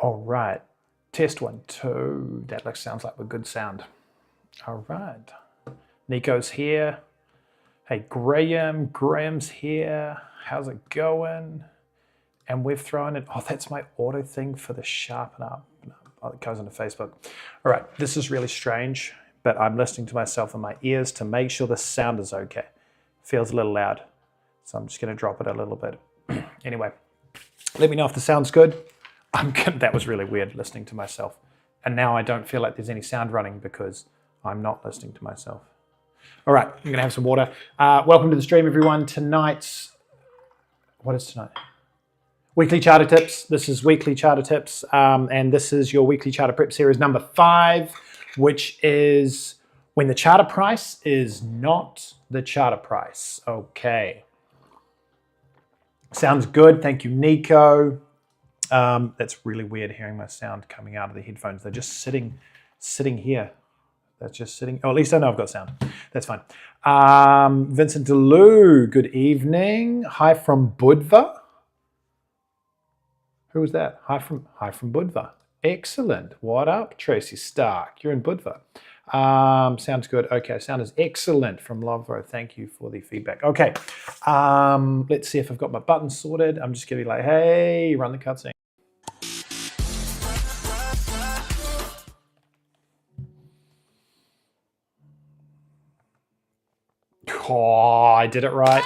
All right. Test 1, 2. That sounds like a good sound. All right. Nico's here. Hey, Graham's here. How's it going? And we've thrown it. Oh, that's my auto thing for the sharpen up. Oh, it goes into Facebook. All right, this is really strange, but I'm listening to myself in my ears to make sure the sound is okay. Feels a little loud, so I'm just going to drop it a little bit. Anyway, let me know if the sound's good. That was really weird listening to myself. And now I don't feel like there's any sound running because I'm not listening to myself. All right, I'm going to have some water. Welcome to the stream, everyone. What is tonight? Weekly Charter Tips. This is Weekly Charter Tips, and this is your Weekly Charter Prep Series number 5, which is when the charter price is not the charter price. Okay. Sounds good. Thank you, Nico. That's really weird hearing my sound coming out of the headphones. They're just sitting here. That's just sitting. Oh, at least I know I've got sound. That's fine. Vincent DeLu, good evening. Hi from Budva. Who was that? Hi from Budva. Excellent. What up, Tracy Stark? You're in Budva. Sounds good. Okay, sound is excellent from Lovro. Thank you for the feedback. Okay, let's see if I've got my buttons sorted. I'm just gonna be like, hey, run the cutscene. Oh, I did it right.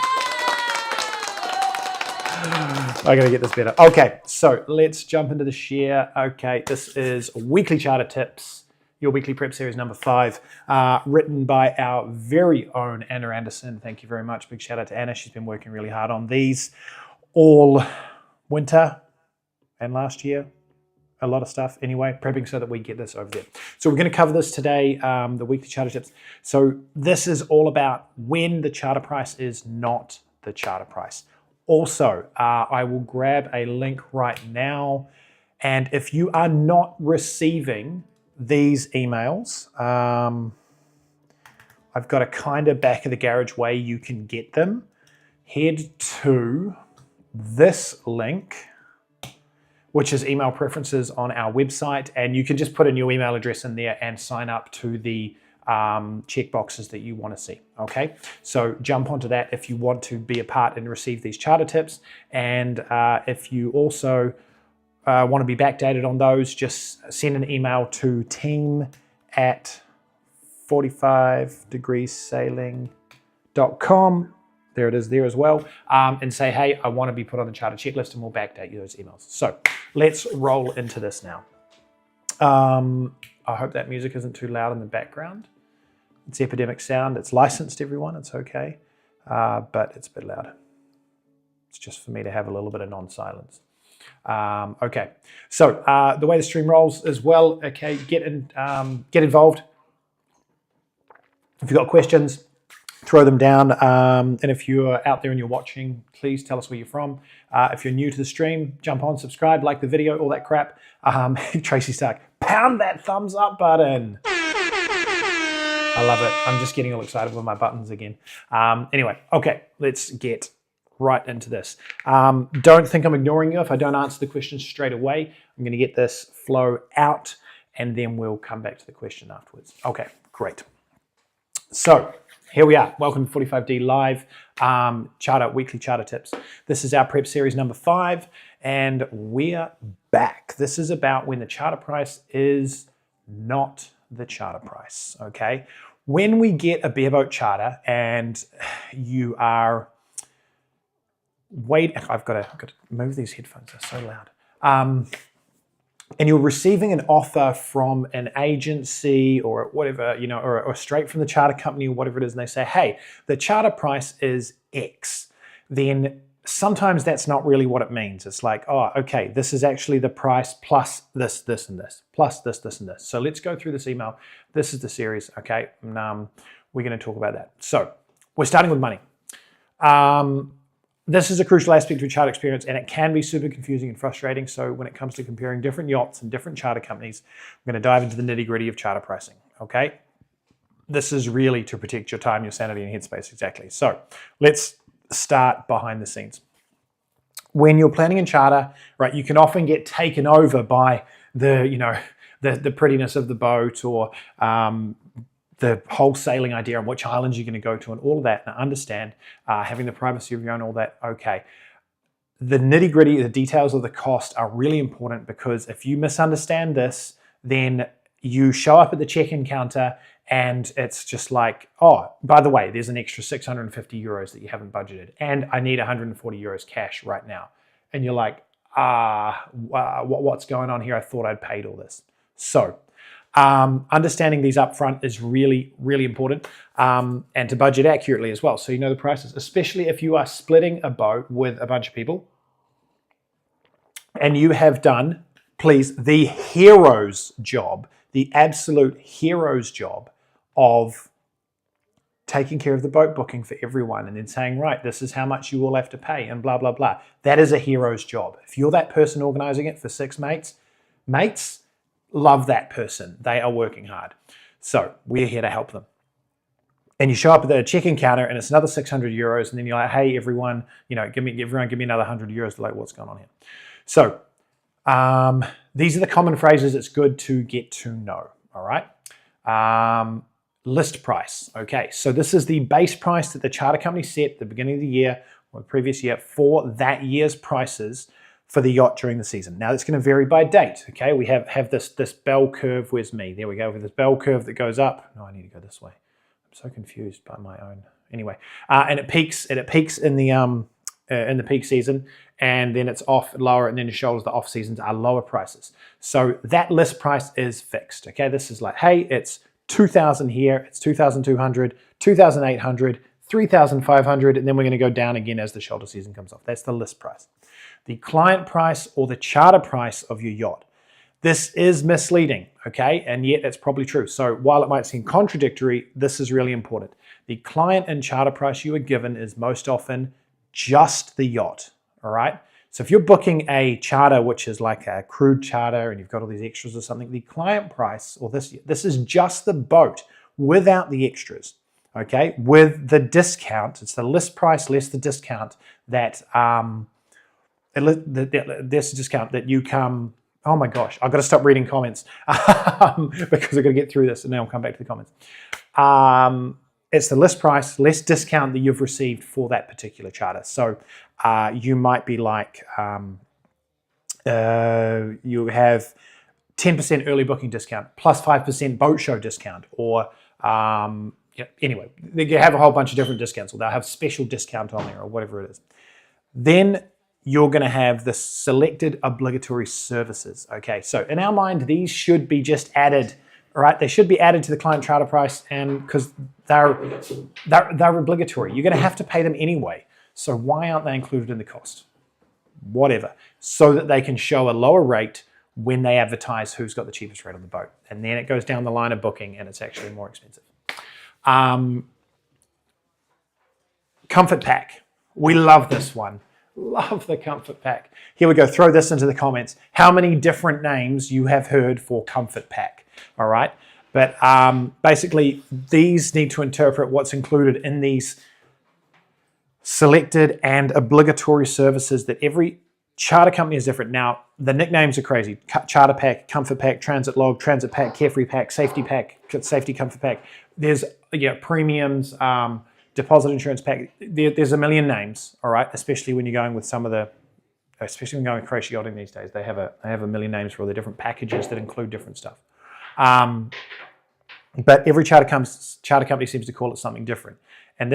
I gotta get this better. Okay, so let's jump into the share. Okay, this is Weekly Charter Tips, your weekly prep series number 5, written by our very own Anna Anderson. Thank you very much. Big shout out to Anna. She's been working really hard on these all winter and last year. A lot of stuff anyway, prepping so that we get this over there. So we're going to cover this today, the Weekly Charter Tips. So this is all about when the charter price is not the charter price. Also, I will grab a link right now. And if you are not receiving these emails, I've got a kind of back of the garage way you can get them. Head to this link, which is email preferences on our website. And you can just put in your email address in there and sign up to the check boxes that you want to see. Okay, so jump onto that if you want to be a part and receive these charter tips. And if you also want to be backdated on those, just send an email to team@45degreessailing.com. There it is there as well. And say, hey, I want to be put on the charter checklist, and we'll backdate you those emails. So let's roll into this now. I hope that music isn't too loud in the background. It's epidemic sound. It's licensed, everyone. It's okay. But it's a bit loud. It's just for me to have a little bit of non-silence. Okay. So the way the stream rolls as well, okay, get involved. If you've got questions, throw them down. And if you're out there and you're watching, please tell us where you're from. If you're new to the stream, jump on, subscribe, like the video, all that crap. Tracy Stark, pound that thumbs up button. I love it. I'm just getting all excited with my buttons again. Anyway, okay, let's get right into this. Don't think I'm ignoring you if I don't answer the question straight away. I'm going to get this flow out and then we'll come back to the question afterwards. Okay, great. So here we are. Welcome to 45D Live Weekly Charter Tips. This is our prep series number 5 and we're back. This is about when the charter price is not the charter price, okay? When we get a bareboat charter and you are I've got to move these headphones, they're so loud. And you're receiving an offer from an agency or whatever, you know, or straight from the charter company or whatever it is, and they say, hey, the charter price is X, then sometimes that's not really what it means. It's like, oh, okay, this is actually the price plus this, this, and this, plus this, this, and this. So let's go through this email. This is the series, okay? And, we're going to talk about that. So we're starting with money. This is a crucial aspect of charter experience, and it can be super confusing and frustrating. So when it comes to comparing different yachts and different charter companies, I'm going to dive into the nitty-gritty of charter pricing, okay? This is really to protect your time, your sanity, and headspace, exactly. So let's start behind the scenes. when you're planning in charter, right, you can often get taken over by the prettiness of the boat, or the whole sailing idea and which islands you're going to go to and all of that. And I understand having the privacy of your own, all that, okay. The nitty-gritty, the details of the cost are really important, because if you misunderstand this, then you show up at the check-in counter and it's just like, oh, by the way, there's an extra 650 euros that you haven't budgeted, and I need 140 euros cash right now. And you're like, what's going on here? I thought I'd paid all this. So understanding these up front is really, really important, and to budget accurately as well, so you know the prices, especially if you are splitting a boat with a bunch of people and you have done, please, the hero's job, the absolute hero's job of taking care of the boat booking for everyone, and then saying, right, this is how much you all have to pay, and blah, blah, blah. That is a hero's job. If you're that person organizing it for 6 mates, love that person. They are working hard. So we're here to help them. And you show up at the check-in counter and it's another 600 euros, and then you're like, hey, everyone, give me another 100 euros. They're like, what's going on here? So these are the common phrases it's good to get to know, all right? List price. Okay, so this is the base price that the charter company set at the beginning of the year or the previous year for that year's prices for the yacht during the season. Now it's going to vary by date. Okay, we have this bell curve. Where's me? There we go. With this bell curve that goes up. No, I need to go this way. I'm so confused by my own. Anyway, and it peaks in the peak season, and then it's off lower, and then the shoulders, the off seasons are lower prices. So that list price is fixed. Okay, this is like, hey, it's 2,000 here, it's 2,200, 2,800, 3,500, and then we're going to go down again as the shoulder season comes off. That's the list price. The client price or the charter price of your yacht. This is misleading, okay, and yet it's probably true. So while it might seem contradictory, this is really important. The client and charter price you are given is most often just the yacht, all right? So if you're booking a charter, which is like a crude charter, and you've got all these extras or something, the client price, or this is just the boat without the extras, okay? With the discount, it's the list price less the discount that this discount that you come. Oh my gosh, I've got to stop reading comments because I've got to get through this, and then I'll come back to the comments. It's the list price less discount that you've received for that particular charter. So you might be like, you have 10% early booking discount plus 5% boat show discount, or anyway, they have a whole bunch of different discounts, or they'll have special discount on there, or whatever it is. Then you're going to have the selected obligatory services. Okay, so in our mind, these should be just added, right? They should be added to the client charter price, and because they're obligatory. You're going to have to pay them anyway. So why aren't they included in the cost? Whatever. So that they can show a lower rate when they advertise who's got the cheapest rate on the boat. And then it goes down the line of booking and it's actually more expensive. Comfort pack. We love this one. Love the comfort pack. Here we go. Throw this into the comments. How many different names you have heard for comfort pack? All right. But basically, these need to interpret what's included in these selected and obligatory services that every charter company is different. Now, the nicknames are crazy. Charter pack, comfort pack, transit log, transit pack, carefree pack, safety comfort pack. There's premiums, deposit insurance pack. There's a million names, all right? Especially when you're going with especially when you're going crazy yachting these days. They have a million names for all the different packages that include different stuff. But every charter company seems to call it something different. And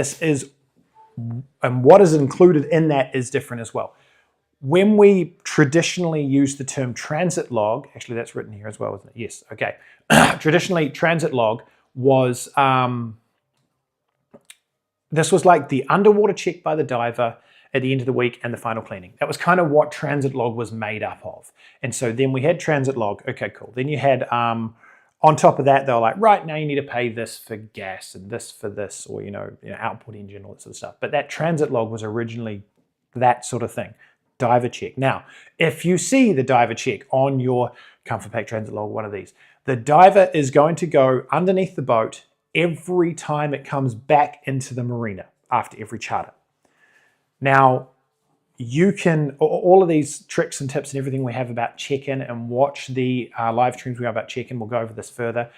what is included in that is different as well. When we traditionally use the term transit log, actually that's written here as well, isn't it? Yes, okay. Traditionally, transit log was, this was like the underwater check by the diver at the end of the week and the final cleaning. That was kind of what transit log was made up of. And so then we had transit log, okay, cool. Then you had, on top of that, they were like, right, now you need to pay this for gas and this for this, or, output engine, all that sort of stuff. But that transit log was originally that sort of thing. Diver check. Now, if you see the diver check on your comfort pack, transit log, one of these, the diver is going to go underneath the boat every time it comes back into the marina after every charter. Now, you can, all of these tricks and tips and everything we have about check-in, and watch the live streams we have about check-in. We'll go over this further.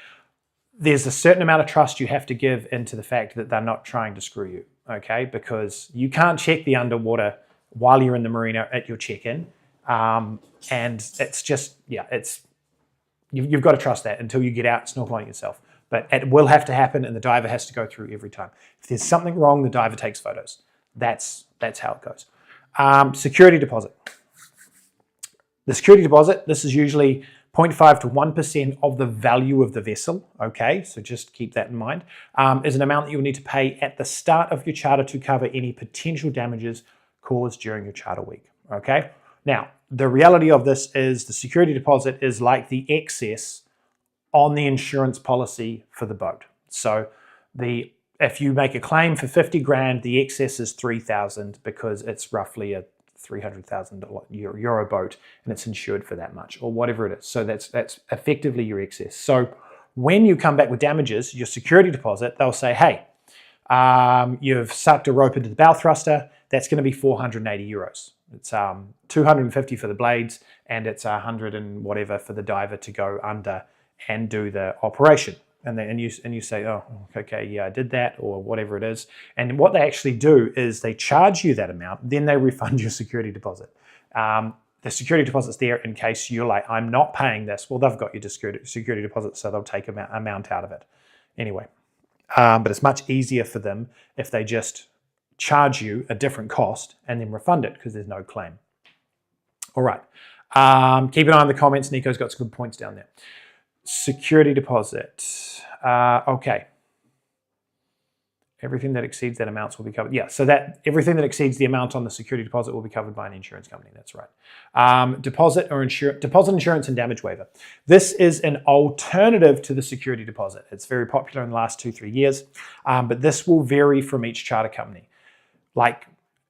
There's a certain amount of trust you have to give into the fact that they're not trying to screw you, okay? Because you can't check the underwater while you're in the marina at your check-in. And it's just, yeah, you've got to trust that until you get out and snorkel on it yourself. But it will have to happen, and the diver has to go through every time. If there's something wrong, the diver takes photos. That's how it goes. Security deposit. The security deposit, this is usually 0.5 to 1% of the value of the vessel, okay? So just keep that in mind, is an amount that you'll need to pay at the start of your charter to cover any potential damages caused during your charter week, okay? Now, the reality of this is the security deposit is like the excess on the insurance policy for the boat. So if you make a claim for 50 grand, the excess is 3,000 because it's roughly a 300,000 euro boat and it's insured for that much, or whatever it is. So that's effectively your excess. So when you come back with damages, your security deposit, they'll say, hey, you've sucked a rope into the bow thruster, that's going to be 480 euros. It's 250 for the blades, and it's 100 and whatever for the diver to go under and do the operation. And you say, oh, okay, yeah, I did that, or whatever it is. And what they actually do is they charge you that amount, then they refund your security deposit. The security deposit's there in case you're like, I'm not paying this. Well, they've got your security deposit, so they'll take amount out of it. Anyway, but it's much easier for them if they just charge you a different cost and then refund it because there's no claim. All right. Keep an eye on the comments. Nico's got some good points down there. Security deposit. Okay. Everything that exceeds that amount will be covered. Yeah, so that everything that exceeds the amount on the security deposit will be covered by an insurance company. That's right. Deposit insurance and damage waiver. This is an alternative to the security deposit. It's very popular in the last 2-3 years, but this will vary from each charter company, like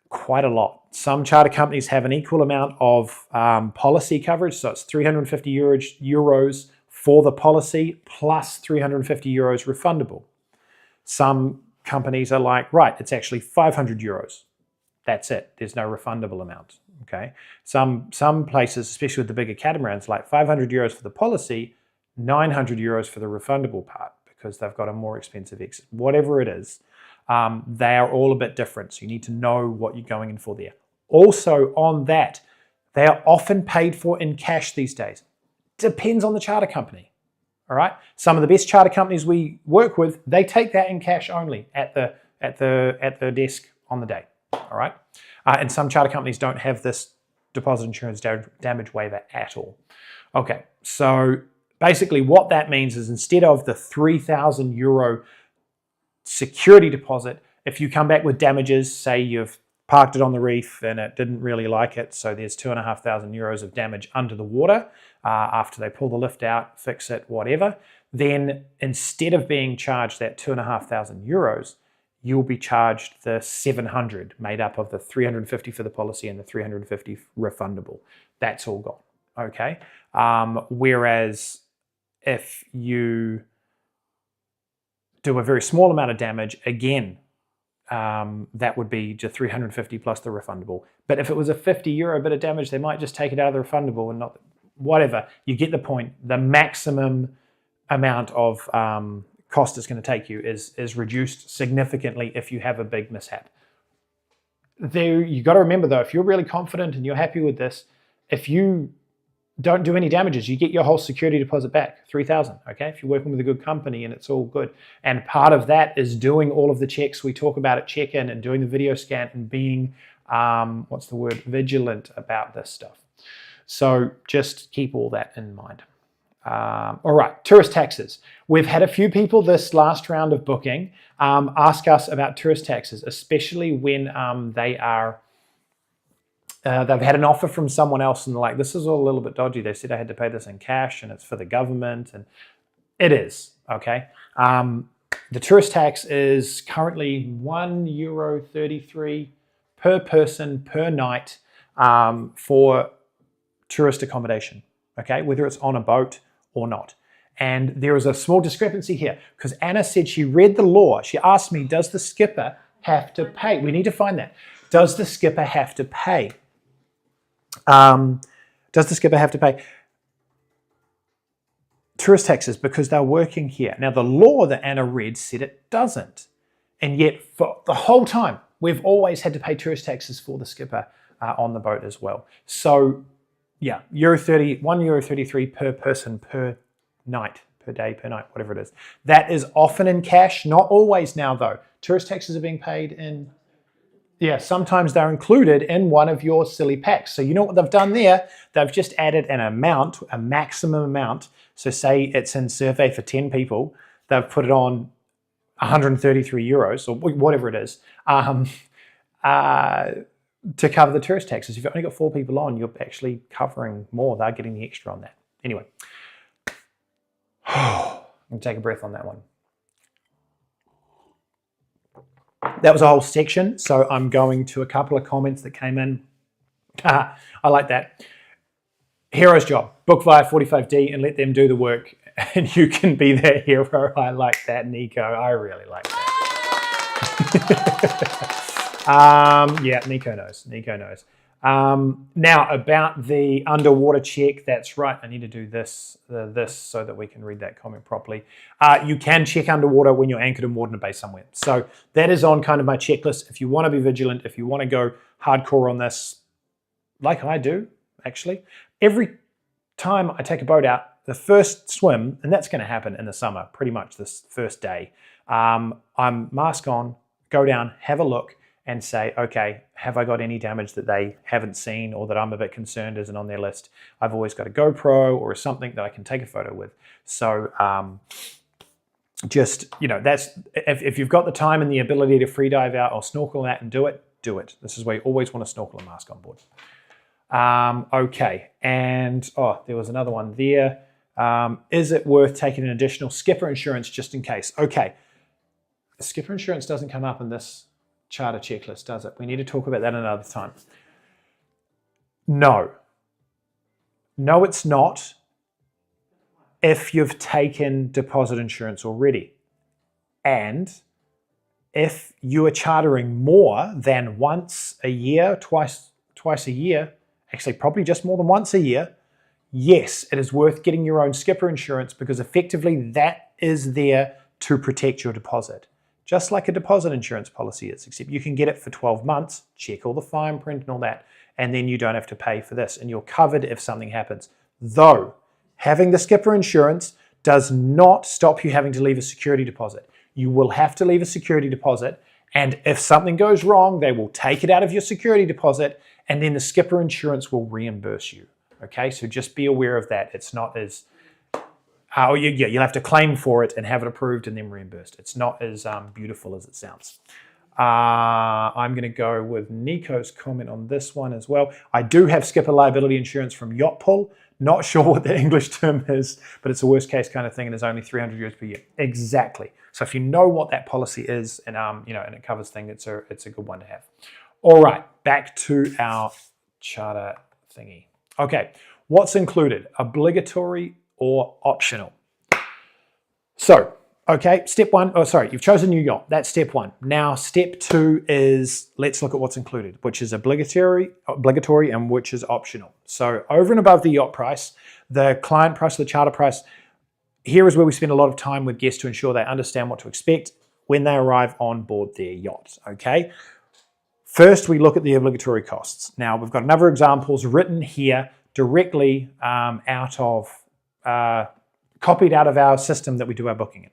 quite a lot. Some charter companies have an equal amount of policy coverage, so it's 350 euros for the policy plus 350 euros refundable. Some companies are like, right, it's actually 500 euros. That's it. There's no refundable amount. Okay. Some places, especially with the bigger catamarans, like 500 euros for the policy, 900 euros for the refundable part because they've got a more expensive exit. Whatever it is, they are all a bit different. So you need to know what you're going in for there. Also on that, they are often paid for in cash these days. Depends on the charter company. All right. Some of the best charter companies we work with, they take that in cash only at the desk on the day. All right. And some charter companies don't have this deposit insurance damage waiver at all. Okay. So basically what that means is instead of the 3,000 euro security deposit, if you come back with damages, say you've parked it on the reef and it didn't really like it, so there's 2,500 euros of damage under the water after they pull the lift out, fix it, whatever, then instead of being charged that 2,500 euros, you'll be charged the 700 made up of the 350 for the policy and the 350 refundable. That's all gone, okay? Whereas if you do a very small amount of damage, again, that would be just 350 plus the refundable. But if it was a 50 euro bit of damage, they might just take it out of the refundable and not, whatever. You get the point. The maximum amount of cost it's going to take you is reduced significantly if you have a big mishap. You got to remember though, if you're really confident and you're happy with this, if you don't do any damages, you get your whole security deposit back, 3,000, okay? If you're working with a good company and it's all good. And part of that is doing all of the checks we talk about at check-in and doing the video scan and being, vigilant about this stuff. So just keep all that in mind. All right, tourist taxes. We've had a few people this last round of booking ask us about tourist taxes, especially when they've had an offer from someone else and they're like, this is all a little bit dodgy. They said I had to pay this in cash and it's for the government, and it is, okay? The tourist tax is currently €1.33 per person per night for tourist accommodation, okay? Whether it's on a boat or not. And there is a small discrepancy here because Anna said she read the law. She asked me, does the skipper have to pay? We need to find that. Does the skipper have to pay? Tourist taxes because they're working here. Now, the law that Anna read said it doesn't. And yet, for the whole time, we've always had to pay tourist taxes for the skipper on the boat as well. So, yeah, €1.33 per person per night, per day, per night, whatever it is. That is often in cash, not always now though. Tourist taxes are being paid in, yeah, sometimes they're included in one of your silly packs. So you know what they've done there? They've just added an amount, a maximum amount. So say it's in survey for 10 people, they've put it on €133 or whatever it is to cover the tourist taxes. If you've only got 4 people on, you're actually covering more. They're getting the extra on that. Anyway, I'm going to take a breath on that one. That was a whole section, so I'm going to a couple of comments that came in. I like that. Hero's job. Book via 45D and let them do the work, and you can be their hero. I like that, Nico. I really like that. Yeah, Nico knows. Nico knows. Now, about the underwater check, that's right. I need to do this so that we can read that comment properly. You can check underwater when you're anchored and moored in a bay somewhere. So that is on kind of my checklist. If you want to be vigilant, if you want to go hardcore on this, like I do, actually, every time I take a boat out, the first swim, and that's going to happen in the summer, pretty much this first day, I'm mask on, go down, have a look, and say, okay, have I got any damage that they haven't seen or that I'm a bit concerned isn't on their list? I've always got a GoPro or something that I can take a photo with. So just, you know, that's, if you've got the time and the ability to free dive out or snorkel that and do it, do it. This is where you always want to snorkel and mask on board. Okay, and there was another one there. Is it worth taking an additional skipper insurance just in case? Okay, skipper insurance doesn't come up in this charter checklist, does it? We need to talk about that another time. No, it's not if you've taken deposit insurance already. And if you are chartering more than once a year, twice a year, actually probably just more than once a year, yes, it is worth getting your own skipper insurance because effectively that is there to protect your deposit. Just like a deposit insurance policy is, except you can get it for 12 months, check all the fine print and all that, and then you don't have to pay for this, and you're covered if something happens. Though, having the skipper insurance does not stop you having to leave a security deposit. You will have to leave a security deposit, and if something goes wrong, they will take it out of your security deposit, and then the skipper insurance will reimburse you. Okay, so just be aware of that. It's not as... you'll have to claim for it and have it approved and then reimbursed. It's not as beautiful as it sounds. I'm going to go with Nico's comment on this one as well. I do have skipper liability insurance from Yacht Pool. Not sure what the English term is, but it's a worst case kind of thing and it's only €300 per year. Exactly. So if you know what that policy is and and it covers things, it's a good one to have. All right, back to our charter thingy. Okay, what's included? Obligatory or optional? So, okay, step one, you've chosen your yacht. That's step one. Now, step two is, let's look at what's included, which is obligatory and which is optional. So over and above the yacht price, the client price, the charter price, here is where we spend a lot of time with guests to ensure they understand what to expect when they arrive on board their yacht, okay? First, we look at the obligatory costs. Now, we've got another examples written here directly copied out of our system that we do our booking in.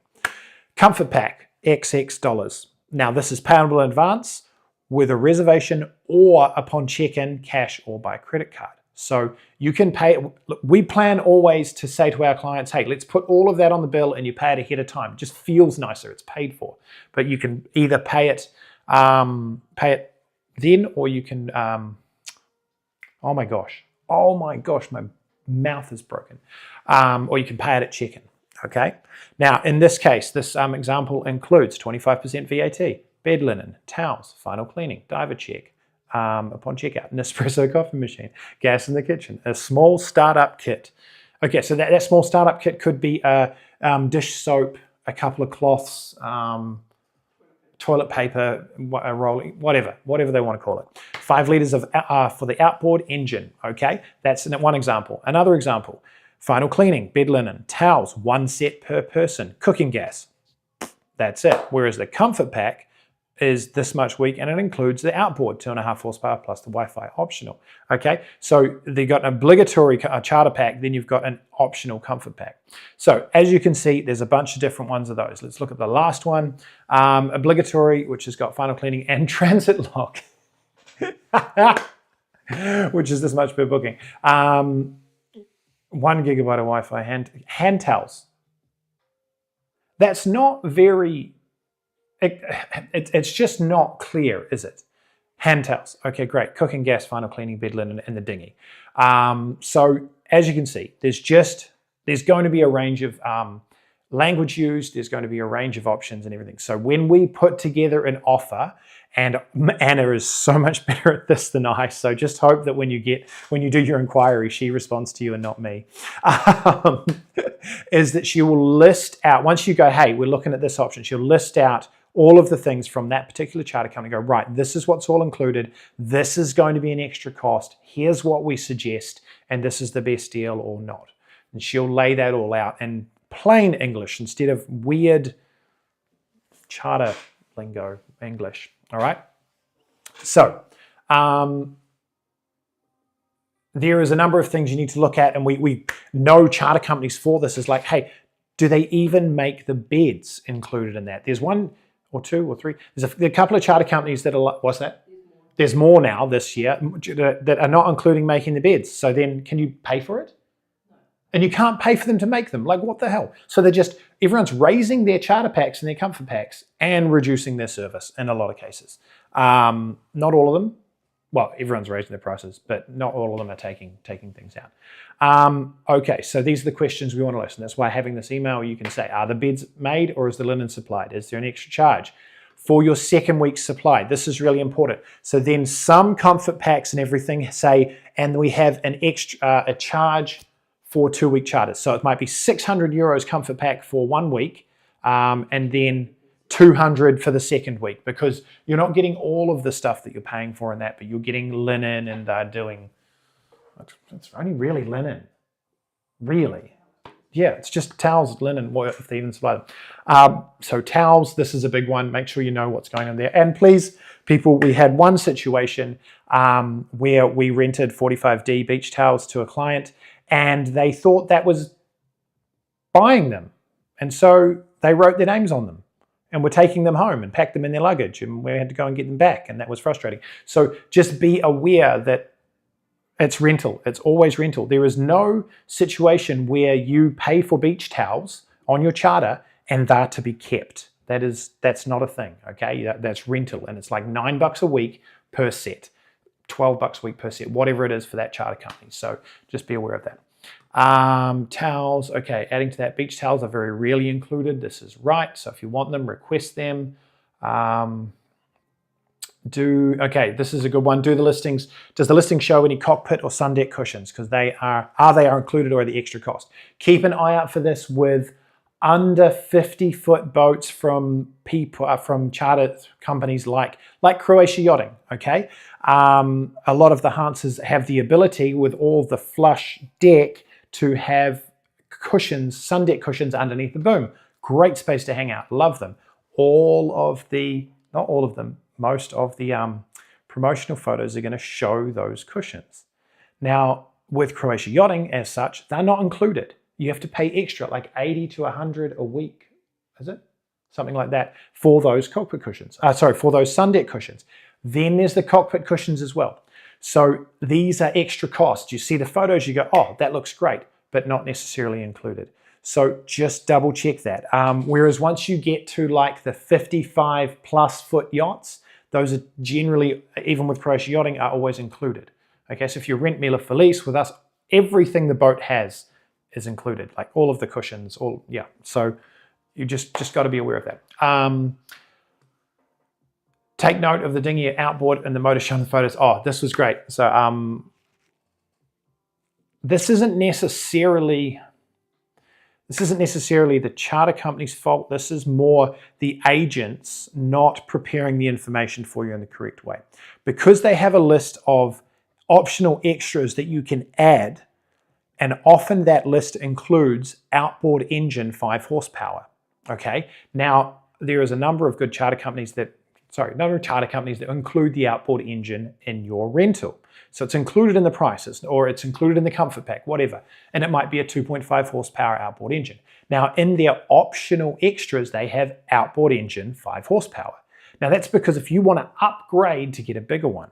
Comfort pack, XX dollars. Now, this is payable in advance with a reservation or upon check-in, cash or by credit card. So you can pay, we plan always to say to our clients, hey, let's put all of that on the bill and you pay it ahead of time. It just feels nicer, it's paid for. But you can either pay it then, or you can, oh my gosh, my mouth is broken. Or you can pay it at check-in, okay? Now, in this case, this example includes 25% VAT, bed linen, towels, final cleaning, diver check, upon checkout, an espresso coffee machine, gas in the kitchen, a small startup kit. Okay, so that small startup kit could be a dish soap, a couple of cloths, toilet paper, rolling, whatever they want to call it. 5 liters of for the outboard engine, okay? That's one example. Another example, final cleaning, bed linen, towels, 1 set per person, cooking gas. That's it. Whereas the comfort pack is this much week, and it includes the outboard, 2.5 horsepower plus the Wi-Fi optional. Okay, so they've got an obligatory charter pack, then you've got an optional comfort pack. So as you can see, there's a bunch of different ones of those. Let's look at the last one. Obligatory, which has got final cleaning and transit lock, which is this much per booking. 1 gigabyte of Wi-Fi, hand towels. That's not very... It's just not clear, is it? Hand towels. Okay, great. Cooking gas, final cleaning, bed linen, and the dinghy. So as you can see, there's going to be a range of language used. There's going to be a range of options and everything. So when we put together an offer, and Anna is so much better at this than I, so just hope that when you do your inquiry, she responds to you and not me, is that she will list out, once you go, hey, we're looking at this option, she'll list out all of the things from that particular charter company, go, right, this is what's all included, this is going to be an extra cost, here's what we suggest, and this is the best deal or not. And she'll lay that all out in plain English instead of weird charter lingo English, all right? So, there is a number of things you need to look at, and we know charter companies for this is like, hey, do they even make the beds included in that? There's 1 or 2 or 3. There's a couple of charter companies that are, what's that? There's more now this year that are not including making the beds. So then can you pay for it? No. And you can't pay for them to make them. Like, what the hell? So everyone's raising their charter packs and their comfort packs and reducing their service in a lot of cases. Not all of them. Well, everyone's raising their prices, but not all of them are taking things out. Okay, so these are the questions we want to listen. That's why having this email, you can say, are the beds made or is the linen supplied? Is there an extra charge for your second week's supply? This is really important. So then some comfort packs and everything say, and we have an extra a charge for 2-week charters. So it might be 600 euros comfort pack for 1 week, and then 200 for the second week, because you're not getting all of the stuff that you're paying for in that, but you're getting linen, and they're doing, it's only really linen, really. Yeah, it's just towels, linen, if they even supply them. So towels, this is a big one. Make sure you know what's going on there. And please, people, we had one situation where we rented 45D beach towels to a client, and they thought that was buying them. And so they wrote their names on them, and we're taking them home and packed them in their luggage, and we had to go and get them back, and that was frustrating. So just be aware that it's rental. It's always rental. There is no situation where you pay for beach towels on your charter and they're to be kept. That's not a thing, okay? That's rental, and it's like $9 a week per set, $12 a week per set, whatever it is for that charter company. So just be aware of that. Towels, okay, adding to that, beach towels are very rarely included. This is right. So if you want them, request them. Okay, this is a good one. Do the listings. Does the listing show any cockpit or sun deck cushions? Because they are included or are the extra cost. Keep an eye out for this with under 50-foot boats from people from charter companies like Croatia Yachting. Okay, a lot of the Hansers have the ability with all the flush deck to have cushions, sun deck cushions underneath the boom. Great space to hang out. Love them. Not all of them. Most of the promotional photos are going to show those cushions. Now, with Croatia Yachting, as such, they're not included. You have to pay extra, like 80 to 100 a week, is it? Something like that, for those cockpit cushions. For those sun deck cushions. Then there's the cockpit cushions as well. So these are extra costs. You see the photos, you go, oh, that looks great, but not necessarily included. So just double check that. Whereas once you get to like the 55+ foot yachts, those are generally, even with Croatia Yachting, are always included. Okay, so if you rent Mila Felice with us, everything the boat has is included, like all of the cushions, So you just got to be aware of that. Take note of the dinghy outboard and the motor shown in the photos. Oh, this was great. So this isn't necessarily This isn't necessarily the charter company's fault. This is more the agents not preparing the information for you in the correct way. Because they have a list of optional extras that you can add, and often that list includes outboard engine 5 horsepower. Okay, now there is a number of good charter companies that include the outboard engine in your rental. So it's included in the prices, or it's included in the comfort pack, whatever. And it might be a 2.5 horsepower outboard engine. Now in their optional extras, they have outboard engine 5 horsepower. Now that's because if you want to upgrade to get a bigger one.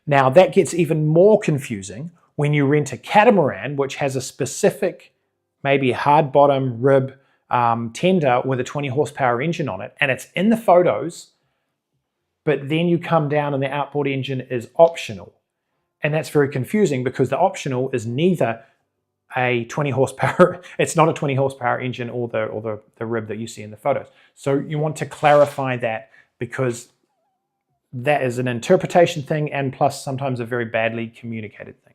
Now that gets even more confusing when you rent a catamaran, which has a specific, maybe hard bottom rib tender with a 20 horsepower engine on it, and it's in the photos, but then you come down and the outboard engine is optional. And that's very confusing because the optional is neither a 20 horsepower, it's not a 20 horsepower engine or the rib that you see in the photos. So you want to clarify that, because that is an interpretation thing, and plus sometimes a very badly communicated thing.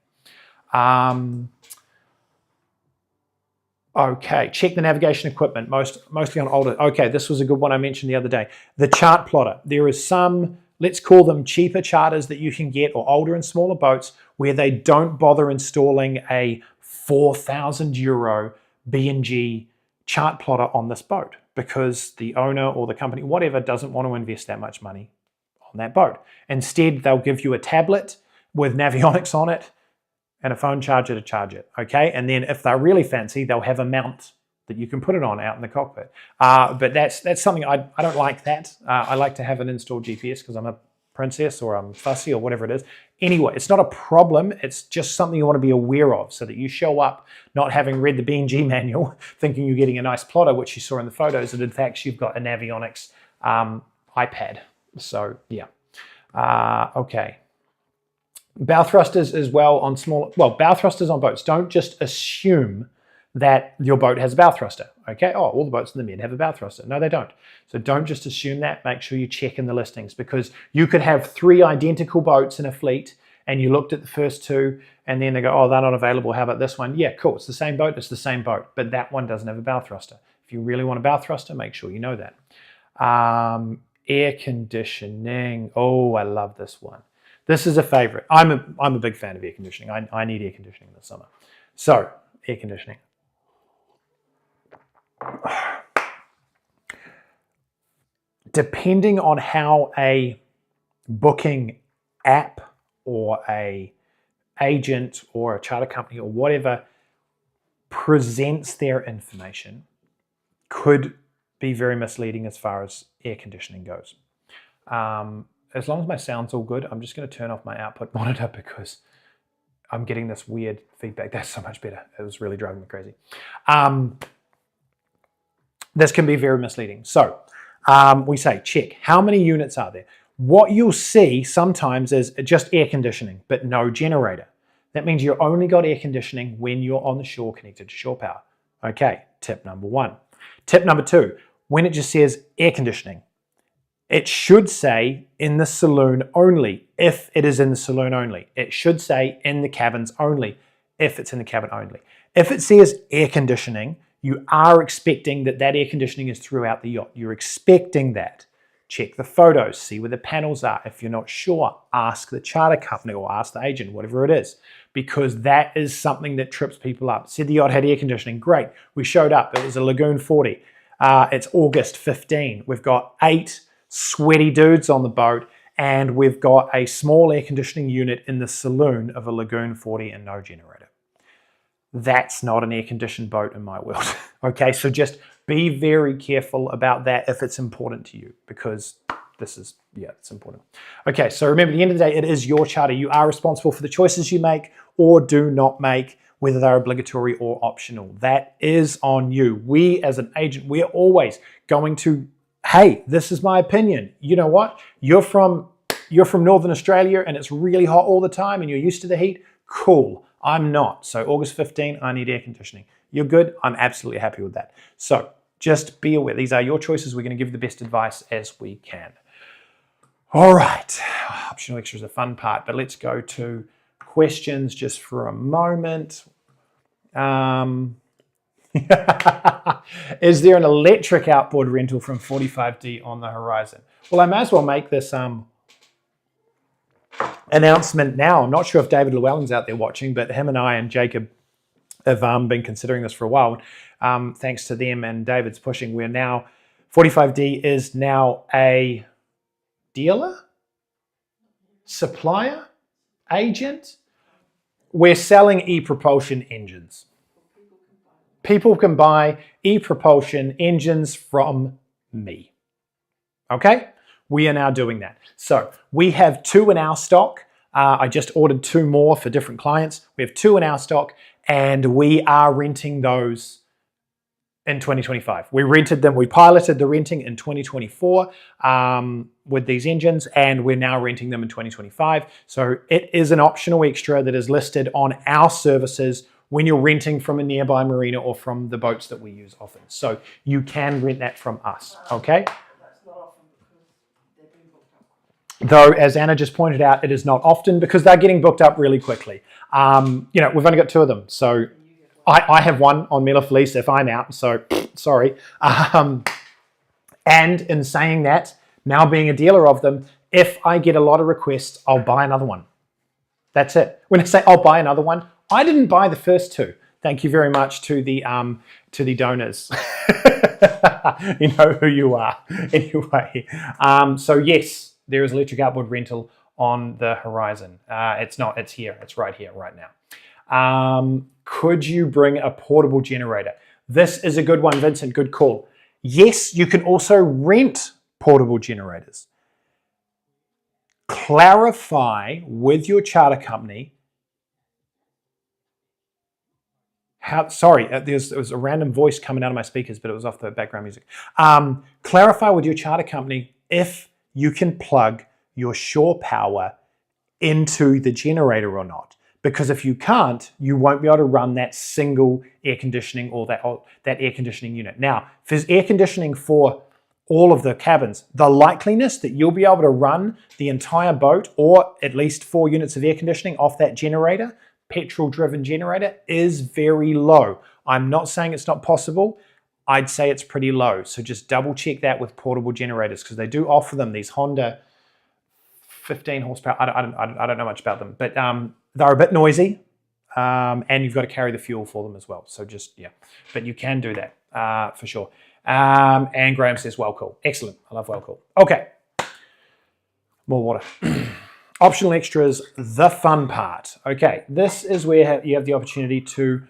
Okay, check the navigation equipment, mostly on older. Okay, this was a good one I mentioned the other day. The chart plotter. There is some, let's call them cheaper charters that you can get, or older and smaller boats, where they don't bother installing a 4,000 euro B&G chart plotter on this boat, because the owner or the company, whatever, doesn't want to invest that much money on that boat. Instead, they'll give you a tablet with navionics on it and a phone charger to charge it, okay? And then if they're really fancy, they'll have a mount that you can put it on out in the cockpit. But that's something, I don't like that. I like to have an installed GPS because I'm a princess, or I'm fussy, or whatever it is. Anyway, it's not a problem. It's just something you want to be aware of, so that you show up not having read the B&G manual, thinking you're getting a nice plotter, which you saw in the photos, and in fact, you've got a navionics iPad. So yeah, okay. Bow thrusters as well on bow thrusters on boats. Don't just assume that your boat has a bow thruster, okay? Oh, all the boats in the Med have a bow thruster. No, they don't. So don't just assume that. Make sure you check in the listings, because you could have 3 identical boats in a fleet, and you looked at the first 2, and then they go, oh, they're not available. How about this one? Yeah, cool. It's the same boat. It's the same boat, but that one doesn't have a bow thruster. If you really want a bow thruster, make sure you know that. Air conditioning. Oh, I love this one. This is a favorite. I'm a big fan of air conditioning. I need air conditioning in the summer. So, air conditioning. Depending on how a booking app or a agent or a charter company or whatever presents their information, could be very misleading as far as air conditioning goes. As long as my sound's all good, I'm just going to turn off my output monitor, because I'm getting this weird feedback. That's so much better. It was really driving me crazy. This can be very misleading. So we say, check, how many units are there? What you'll see sometimes is just air conditioning, but no generator. That means you only got air conditioning when you're on the shore connected to shore power. Okay, tip number 1. Tip number 2, when it just says air conditioning, it should say in the saloon only, if it is in the saloon only. It should say in the cabins only, if it's in the cabin only. If it says air conditioning, you are expecting that that air conditioning is throughout the yacht. You're expecting that. Check the photos, see where the panels are. If you're not sure, ask the charter company or ask the agent, whatever it is, because that is something that trips people up. Said the yacht had air conditioning, great. We showed up, it was a Lagoon 40. It's August 15. We've got 8 sweaty dudes on the boat, and we've got a small air conditioning unit in the saloon of a Lagoon 40 and no generator. That's not an air-conditioned boat in my world. Okay, so just be very careful about that if it's important to you, because this is, yeah, it's important. Okay, so remember, at the end of the day, it is your charter. You are responsible for the choices you make or do not make, whether they're obligatory or optional. That is on you. We, as an agent, we're always going to, hey, this is my opinion. You know what? You're from Northern Australia and it's really hot all the time and you're used to the heat. Cool. I'm not. So August 15, I need air conditioning. You're good. I'm absolutely happy with that. So just be aware. These are your choices. We're going to give you the best advice as we can. All right. Optional extra is a fun part, but let's go to questions just for a moment. Is there an electric outboard rental from 45D on the horizon? Well, I may as well make this announcement now. I'm not sure if David Llewellyn's out there watching, but him and I and Jacob have been considering this for a while. Thanks to them and David's pushing, 45D is now a dealer, supplier, agent. We're selling e-propulsion engines. People can buy e-propulsion engines from me. Okay? We are now doing that. So we have 2 in our stock. I just ordered 2 more for different clients. We have 2 in our stock, and we are renting those in 2025. We rented them. We piloted the renting in 2024 with these engines, and we're now renting them in 2025. So it is an optional extra that is listed on our services when you're renting from a nearby marina or from the boats that we use often. So you can rent that from us, okay? Though, as Anna just pointed out, it is not often because they're getting booked up really quickly. We've only got 2 of them. So I have one on Mila Felice if I'm out, so sorry. And in saying that, now being a dealer of them, if I get a lot of requests, I'll buy another one. That's it. When I say I'll buy another one, I didn't buy the first 2. Thank you very much to the donors. You know who you are. Anyway, so yes, there is electric outboard rental on the horizon. It's not, it's here. It's right here, right now. Could you bring a portable generator? This is a good one, Vincent. Good call. Yes, you can also rent portable generators. Clarify with your charter company how, sorry, there was a random voice coming out of my speakers, but it was off the background music. Clarify with your charter company if you can plug your shore power into the generator or not. Because if you can't, you won't be able to run that single air conditioning or that air conditioning unit. Now, if there's air conditioning for all of the cabins, the likeliness that you'll be able to run the entire boat or at least 4 units of air conditioning off that generator, petrol-driven generator, is very low. I'm not saying it's not possible. I'd say it's pretty low. So just double check that with portable generators because they do offer them, these Honda 15 horsepower. I don't know much about them, but they're a bit noisy and you've got to carry the fuel for them as well. So just, yeah, but you can do that for sure. And Graham says, well, cool. Excellent. I love well, cool. Okay. More water. Optional extras, the fun part. Okay, this is where you have the opportunity to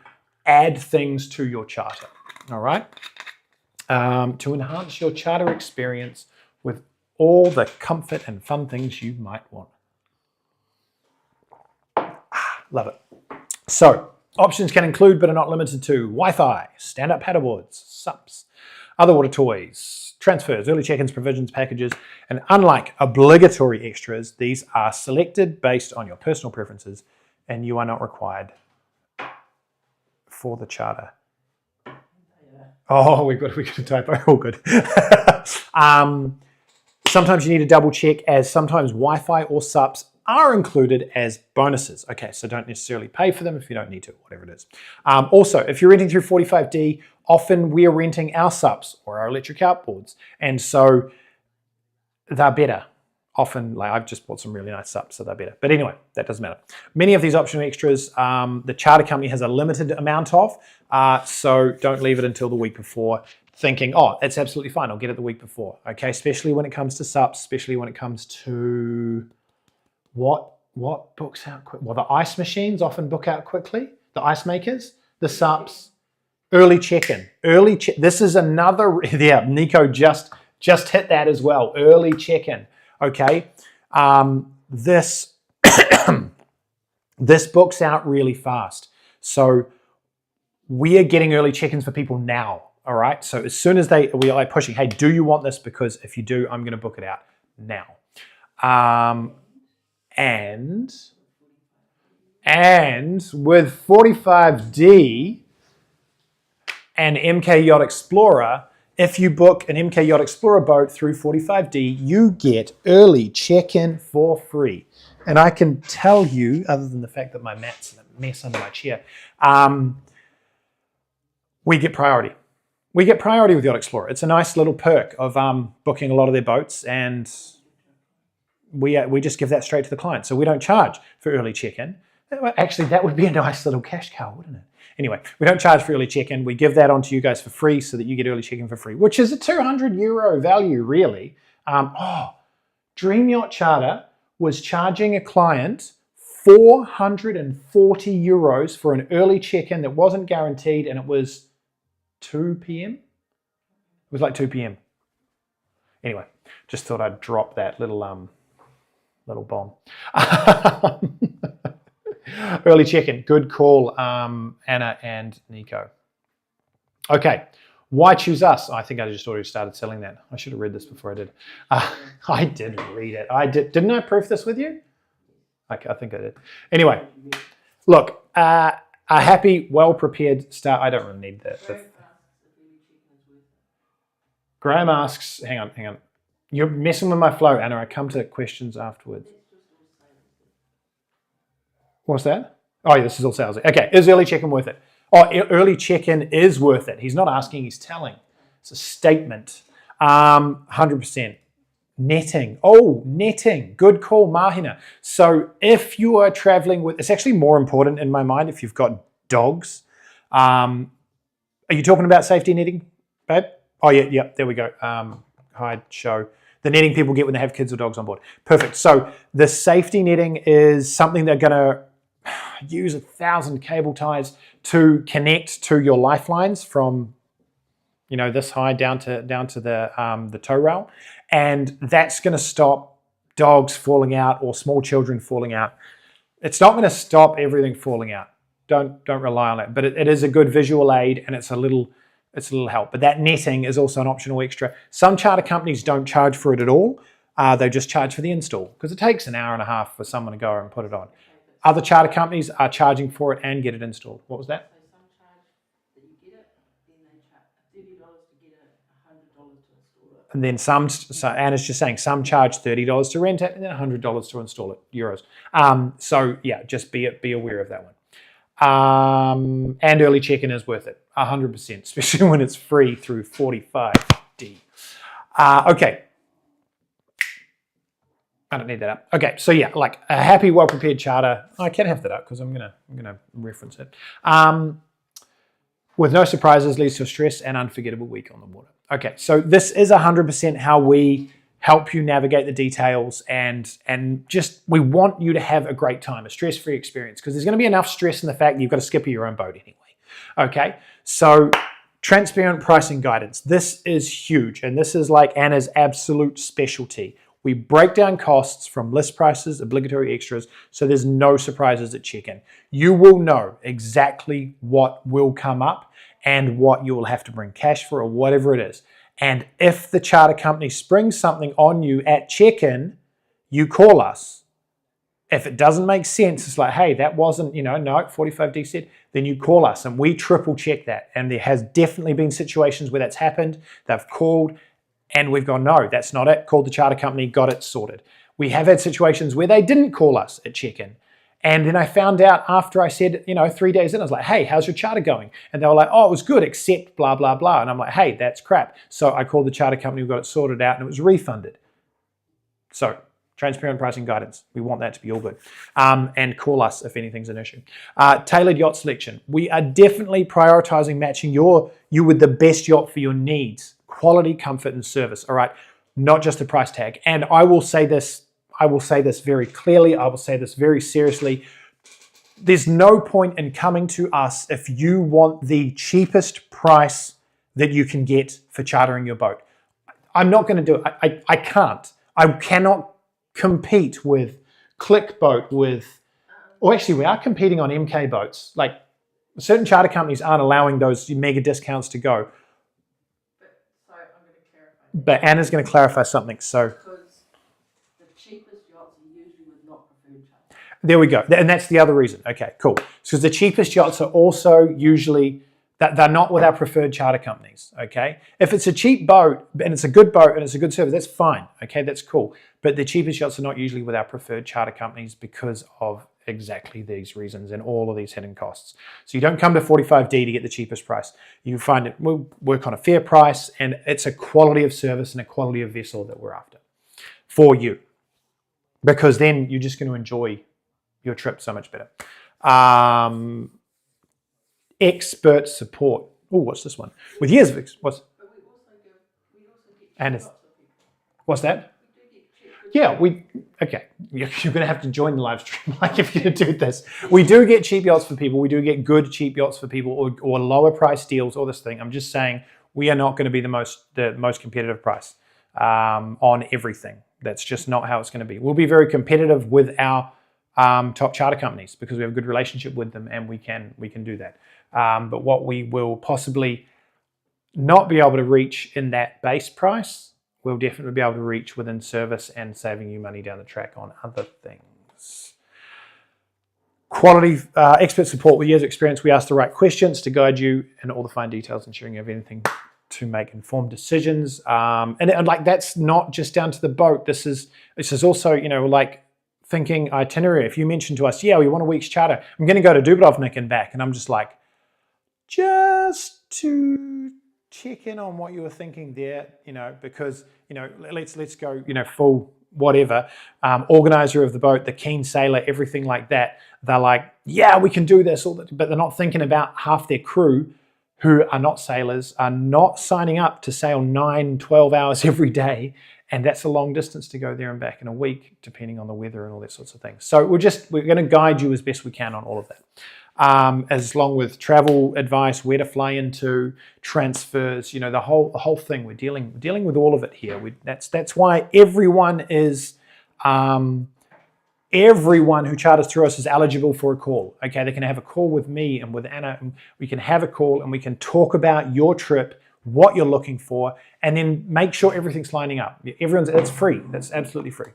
add things to your charter, all right? To enhance your charter experience with all the comfort and fun things you might want. Love it. So, options can include but are not limited to Wi-Fi, stand-up paddleboards, SUPs, other water toys, transfers, early check-ins, provisions, packages, and unlike obligatory extras, these are selected based on your personal preferences and you are not required for the charter. Oh, we got a typo. All good. Sometimes you need to double check as sometimes Wi-Fi or SUPs are included as bonuses. Okay, so don't necessarily pay for them if you don't need to, whatever it is. Also, if you're renting through 45D, often we're renting our SUPs or our electric outboards, and so they're better. Often, like I've just bought some really nice SUPs, so they're better. But anyway, that doesn't matter. Many of these optional extras, the charter company has a limited amount of, so don't leave it until the week before thinking, oh, it's absolutely fine, I'll get it the week before. Okay, especially when it comes to SUPs, especially when it comes to what books out quick? Well, the ice machines often book out quickly, the ice makers, the SUPs, early check-in. This is another, yeah, Nico just hit that as well, early check-in. Okay, this books out really fast. So we are getting early check-ins for people now. All right. So as soon as we are like pushing, hey, do you want this? Because if you do, I'm going to book it out now. And with 45D and MK Yacht Explorer, if you book an MK Yacht Explorer boat through 45D, you get early check-in for free. And I can tell you, other than the fact that my mat's a mess under my chair, we get priority. We get priority with Yacht Explorer. It's a nice little perk of booking a lot of their boats, and we just give that straight to the client. So we don't charge for early check-in. Actually, that would be a nice little cash cow, wouldn't it? Anyway, we don't charge for early check-in. We give that on to you guys for free so that you get early check-in for free, which is a €200 value, really. Dream Yacht Charter was charging a client €440 for an early check-in that wasn't guaranteed, and it was 2 p.m. It was like 2 p.m. Anyway, just thought I'd drop that little bomb. Early check-in, good call, Anna and Nico. Okay, why choose us? I think I just already started selling that. I should have read this before I did. I did read it. Didn't I proof this with you? Okay, I think I did. Anyway, look, a happy, well-prepared start. I don't really need that. Graham asks, hang on. You're messing with my flow, Anna. I come to questions afterwards. What's that? Oh, yeah, this is all salesy. Okay, is early check-in worth it? Oh, early check-in is worth it. He's not asking, he's telling. It's a statement. 100%. Netting. Oh, netting. Good call, Mahina. So if you are traveling with, it's actually more important in my mind if you've got dogs. Are you talking about safety netting, babe? Oh, yeah, there we go. Hide, show. The netting people get when they have kids or dogs on board. Perfect. So the safety netting is something they're going to use 1,000 cable ties to connect to your lifelines from, this high down to the tow rail, and that's going to stop dogs falling out or small children falling out. It's not going to stop everything falling out. Don't rely on it, but it is a good visual aid, and it's a little help. But that netting is also an optional extra. Some charter companies don't charge for it at all. They just charge for the install because it takes an hour and a half for someone to go and put it on. Other charter companies are charging for it and get it installed. What was that? So some charge that you get it, then they charge $30 to get it, $100 to install it. And then so Anna's just saying some charge $30 to rent it and then $100 to install it, euros. So yeah, just be aware of that one. And early check-in is worth it, 100%, especially when it's free through 45D. Okay. I don't need that up. Okay, so yeah, like a happy, well-prepared charter. I can have that up because I'm gonna reference it. With no surprises leads to a stress and unforgettable week on the water. Okay, so this is 100% how we help you navigate the details and just we want you to have a great time, a stress-free experience, because there's going to be enough stress in the fact that you've got to skipper your own boat anyway. Okay, so transparent pricing guidance. This is huge, and this is like Anna's absolute specialty. We break down costs from list prices, obligatory extras, so there's no surprises at check-in. You will know exactly what will come up and what you will have to bring cash for or whatever it is. And if the charter company springs something on you at check-in, you call us. If it doesn't make sense, it's like, hey, that wasn't, no, 45D said, then you call us and we triple check that. And there has definitely been situations where that's happened. They've called and we've gone, no, that's not it. Called the charter company, got it sorted. We have had situations where they didn't call us at check-in. And then I found out after I said, 3 days in, I was like, hey, how's your charter going? And they were like, oh, it was good, except blah, blah, blah. And I'm like, hey, that's crap. So I called the charter company, we got it sorted out, and it was refunded. So transparent pricing guidance. We want that to be all good. And call us if anything's an issue. Tailored yacht selection. We are definitely prioritizing matching you with the best yacht for your needs. Quality, comfort, and service. All right, not just a price tag. And I will say this very clearly. I will say this very seriously. There's no point in coming to us if you want the cheapest price that you can get for chartering your boat. I'm not going to do it. I can't. I cannot compete with ClickBoat actually we are competing on MK boats. Like certain charter companies aren't allowing those mega discounts to go. But Anna's going to clarify something. So because the cheapest yachts are usually with not preferred charter. There we go. And that's the other reason. Okay, cool. Because the cheapest yachts are also usually, that they're not with our preferred charter companies, okay? If it's a cheap boat and it's a good boat and it's a good service, that's fine, okay? That's cool. But the cheapest yachts are not usually with our preferred charter companies because of exactly these reasons and all of these hidden costs. So you don't come to 45D to get the cheapest price. You find it, we'll work on a fair price, and it's a quality of service and a quality of vessel that we're after for you, because then you're just going to enjoy your trip so much better. Expert support. Oh, what's this one? With years of what's? But we also get And lots of people. what's that? We do get cheap. Yeah, okay. You're going to have to join the live stream like if you do this. We do get cheap yachts for people. We do get good cheap yachts for people, or lower price deals, or this thing. I'm just saying we are not going to be the most competitive price on everything. That's just not how it's going to be. We'll be very competitive with our top charter companies because we have a good relationship with them, and we can do that. But what we will possibly not be able to reach in that base price, we'll definitely be able to reach within service and saving you money down the track on other things. Quality expert support with years of experience. We ask the right questions to guide you in all the fine details, ensuring you have anything to make informed decisions. And like that's not just down to the boat. This is also, like thinking itinerary. If you mention to us, yeah, we want a week's charter, I'm going to go to Dubrovnik and back, and I'm just like, just to check in on what you were thinking there, because, let's go, full whatever, organizer of the boat, the keen sailor, everything like that. They're like, yeah, we can do this, but they're not thinking about half their crew who are not sailors, are not signing up to sail 9-12 hours every day. And that's a long distance to go there and back in a week, depending on the weather and all that sorts of things. So we're going to guide you as best we can on all of that. As long with travel advice, where to fly into, transfers, the whole thing. We're dealing with all of it here. That's why everyone who charters through us is eligible for a call. Okay, they can have a call with me and with Anna, and we can have a call and we can talk about your trip, what you're looking for, and then make sure everything's lining up. It's free. That's absolutely free.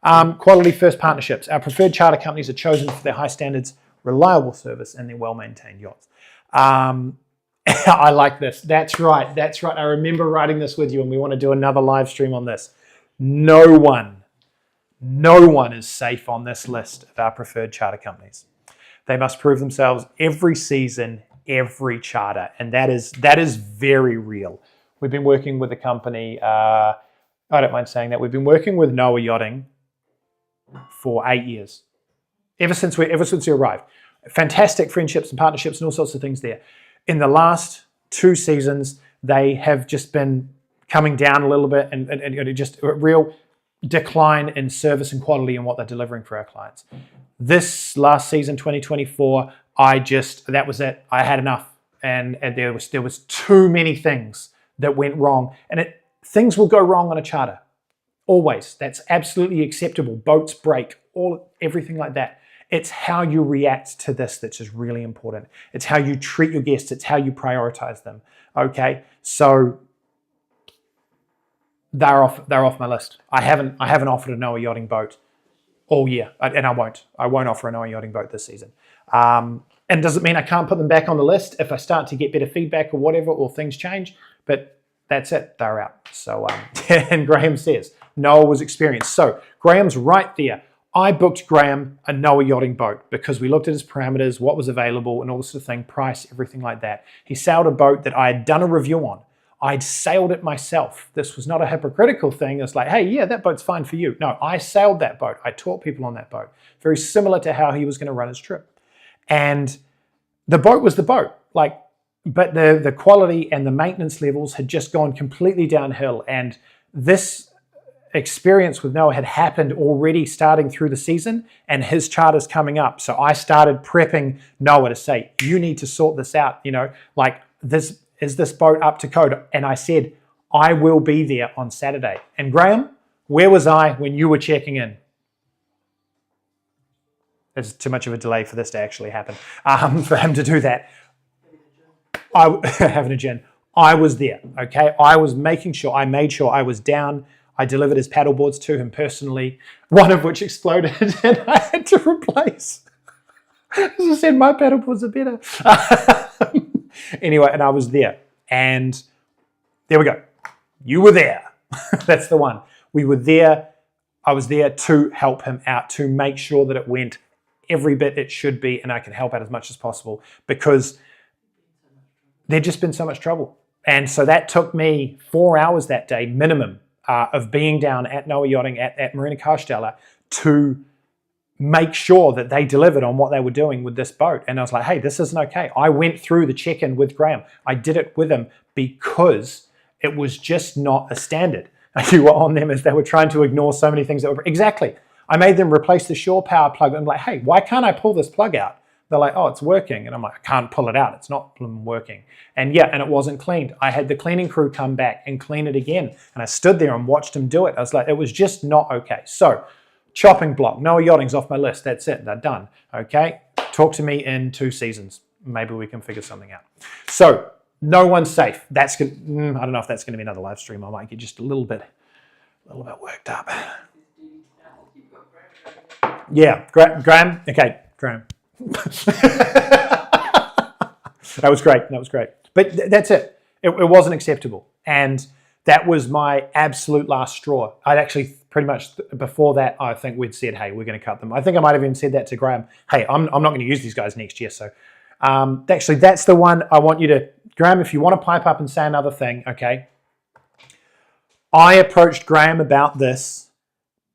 Quality first partnerships. Our preferred charter companies are chosen for their high standards, reliable service, and their well-maintained yachts. I like this. That's right. I remember writing this with you, and we want to do another live stream on this. No one is safe on this list of our preferred charter companies. They must prove themselves every season, every charter, and that is very real. We've been working with a company, I don't mind saying that, we've been working with Noah Yachting for 8 years. Ever since we arrived. Fantastic friendships and partnerships and all sorts of things there. In the last 2 seasons, they have just been coming down a little bit and just a real decline in service and quality and what they're delivering for our clients. This last season, 2024, that was it. I had enough. And there was too many things that went wrong. And things will go wrong on a charter. Always. That's absolutely acceptable. Boats break, everything like that. It's how you react to this that's just really important. It's how you treat your guests. It's how you prioritize them. Okay, so they're off my list. I haven't offered a Noah Yachting boat all year, and I won't offer a Noah Yachting boat this season. And does it mean I can't put them back on the list if I start to get better feedback or whatever, or things change? But that's it. They're out. So and Graham says Noah was experienced. So Graham's right there. I booked Graham a Noah Yachting boat because we looked at his parameters, what was available, and all this sort of thing, price, everything like that. He sailed a boat that I had done a review on. I'd sailed it myself. This was not a hypocritical thing. It's like, hey, yeah, that boat's fine for you. No, I sailed that boat. I taught people on that boat. Very similar to how he was going to run his trip. And the boat was the boat. But the quality and the maintenance levels had just gone completely downhill. And this experience with Noah had happened already starting through the season, and his charter's coming up. So I started prepping Noah to say, you need to sort this out. Is this boat up to code? And I said, I will be there on Saturday. And Graham, where was I when you were checking in? There's too much of a delay for this to actually happen, for him to do that. Having a gin. I was there, okay? I made sure I was down. I delivered his paddleboards to him personally, one of which exploded and I had to replace. As I said, my paddleboards are better. Anyway, and I was there. And there we go. You were there. That's the one. We were there. I was there to help him out, to make sure that it went every bit it should be, and I can help out as much as possible, because there'd just been so much trouble. And so that took me 4 hours that day minimum of being down at Noah Yachting at Marina Karstella to make sure that they delivered on what they were doing with this boat. And I was like, hey, this isn't okay. I went through the check-in with Graham. I did it with him because it was just not a standard. You were on them as they were trying to ignore so many things that were... Exactly. I made them replace the shore power plug. I'm like, hey, why can't I pull this plug out? They're like, oh, it's working. And I'm like, I can't pull it out. It's not working. And yeah, and it wasn't cleaned. I had the cleaning crew come back and clean it again. And I stood there and watched them do it. I was like, it was just not okay. So chopping block, Noah Yachting's off my list. That's it. They're done. Okay. Talk to me in 2 seasons. Maybe we can figure something out. So no one's safe. That's good. I don't know if that's going to be another live stream. I might get just a little bit worked up. Yeah, Graham. Okay, Graham. That was great. That was great. But that's it. It wasn't acceptable, and that was my absolute last straw. I'd actually pretty much before that, I think we'd said, hey, we're going to cut them. I think I might have even said that to Graham. Hey, I'm not going to use these guys next year. So actually, that's the one I want you to, Graham, if you want to pipe up and say another thing, okay. I approached Graham about this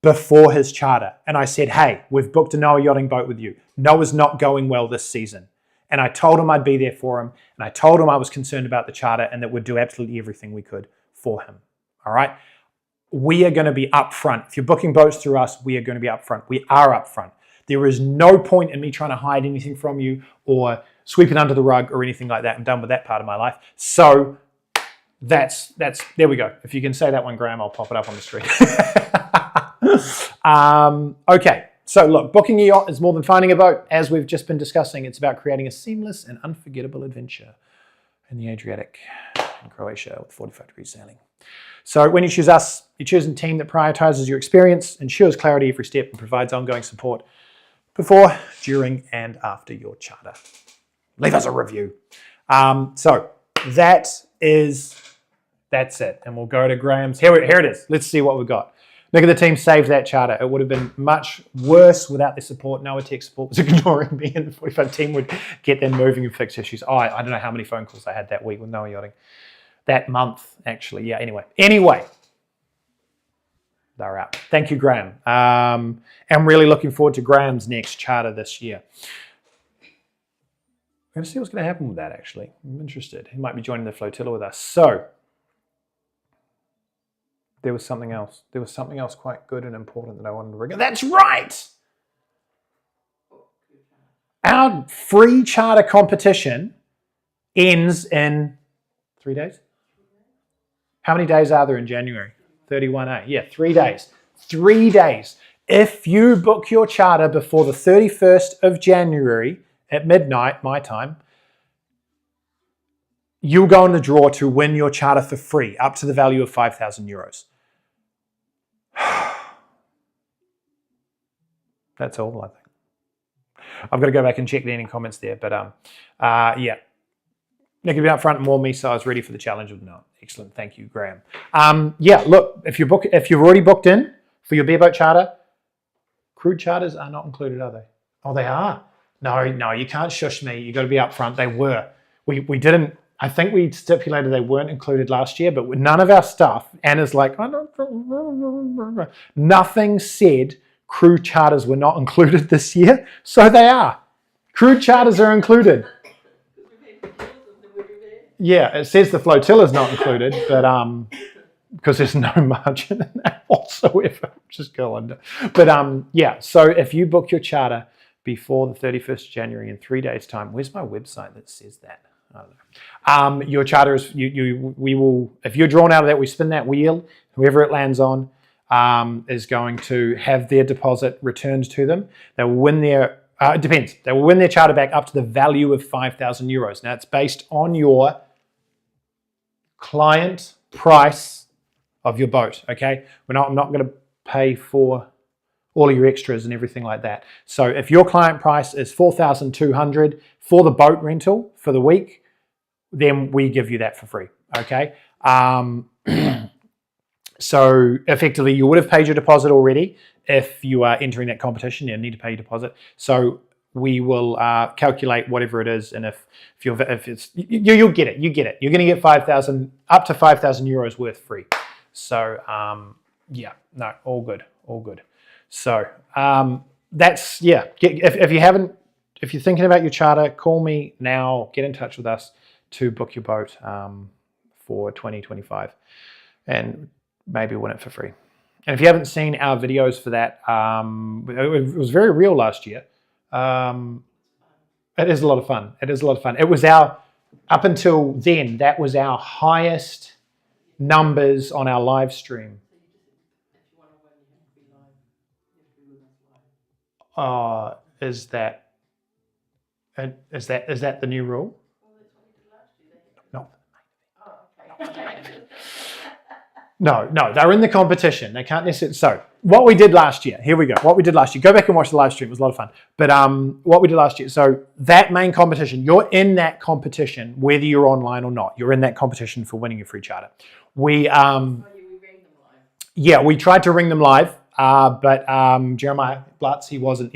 before his charter, and I said, hey, we've booked a Noah Yachting boat with you. Noah's not going well this season. And I told him I'd be there for him, and I told him I was concerned about the charter and that we'd do absolutely everything we could for him. All right? We are going to be upfront. If you're booking boats through us, we are going to be upfront. We are upfront. There is no point in me trying to hide anything from you or sweep it under the rug or anything like that. I'm done with that part of my life. So that's there we go. If you can say that one, Graham, I'll pop it up on the screen. Okay. So look, booking a yacht is more than finding a boat. As we've just been discussing, it's about creating a seamless and unforgettable adventure in the Adriatic in Croatia with 45 degrees sailing. So when you choose us, you're choosing a team that prioritizes your experience, ensures clarity every step, and provides ongoing support before, during, and after your charter. Leave us a review. So that's it. And we'll go to Graham's. Here it is. Let's see what we've got. Look at the team saved that charter. It would have been much worse without their support. Noah Tech support was ignoring me, and the 45 team would get them moving and fix issues. I don't know how many phone calls I had that week with Noah Yachting. That month, actually. Yeah, anyway. They're out. Thank you, Graham. I'm really looking forward to Graham's next charter this year. We're going to see what's going to happen with that, actually. I'm interested. He might be joining the flotilla with us. So, there was something else. There was something else quite good and important that I wanted to bring up. That's right! Our free charter competition ends in 3 days? How many days are there in January? 31A. Yeah, 3 days. 3 days. If you book your charter before the 31st of January at midnight, my time, you'll go in the draw to win your charter for free, up to the value of 5,000 euros. That's all, I think. I've got to go back and check any comments there, but yeah. Nick had been up front and warned me, so I was ready for the challenge of no. Excellent, thank you, Graham. Yeah, look, if you've already booked in for your bareboat charter, crude charters are not included, are they? Oh, they are. No, you can't shush me. You got to be up front. They were. We didn't. I think we stipulated they weren't included last year, but none of our stuff. Anna's like, nothing said crude charters were not included this year, so they are. Crude charters are included. Yeah, it says the flotilla is not included, but because there's no margin in that whatsoever. Just go under. But yeah, so if you book your charter before the 31st of January in 3 days' time, where's my website that says that? I don't know. Your charter is we will, if you're drawn out of that, we spin that wheel. Whoever it lands on is going to have their deposit returned to them. They will win their. It depends. They will win their charter back up to the value of 5,000 euros. Now it's based on your client price of your boat. Okay, I'm not going to pay for all of your extras and everything like that. So if your client price is 4,200 for the boat rental for the week, then we give you that for free. Okay. So effectively, you would have paid your deposit already if you are entering that competition. You need to pay your deposit. So we will calculate whatever it is, and if it's you'll get it. You get it. You're going to get 5,000 up to 5,000 euros worth free. So yeah, no, all good, all good. So that's if you haven't, if you're thinking about your charter, call me now. Get in touch with us to book your boat for 2025, and maybe win it for free. And if you haven't seen our videos for that, it was very real last year. It is a lot of fun. It is a lot of fun. It was up until then, that was our highest numbers on our live stream. Is that the new rule? No, they're in the competition. They can't necessarily. So what we did last year, here we go. What we did last year, go back and watch the live stream. It was a lot of fun. But what we did last year, so that main competition, you're in that competition, whether you're online or not. You're in that competition for winning your free charter. We tried to ring them live, but Jeremiah Blutz, he wasn't